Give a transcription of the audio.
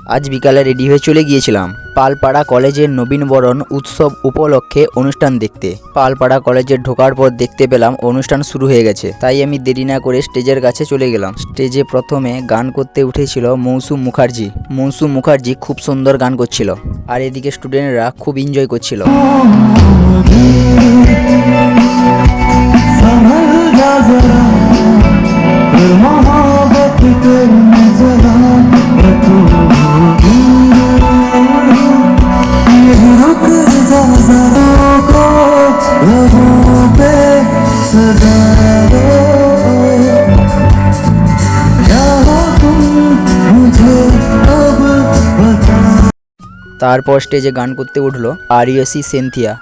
আজ বিকালে রেডি হয়ে চলে গিয়েছিলাম পালপাড়া কলেজের নবীনবরণ উৎসব উপলক্ষে অনুষ্ঠান দেখতে। পালপাড়া কলেজে ঢোকার পর দেখতে পেলাম অনুষ্ঠান শুরু হয়ে গেছে, তাই আমি দেরি না করে স্টেজের কাছে চলে গেলাম। স্টেজে প্রথমে গান করতে উঠেছিল মৌসুম মুখার্জি। মৌসুম মুখার্জি খুব সুন্দর গান করছিল, আর এদিকে স্টুডেন্টরা খুব এনজয় করছিল। তারপর স্টেজে গান করতে উঠলো আরিয়সী সেন্থিয়া।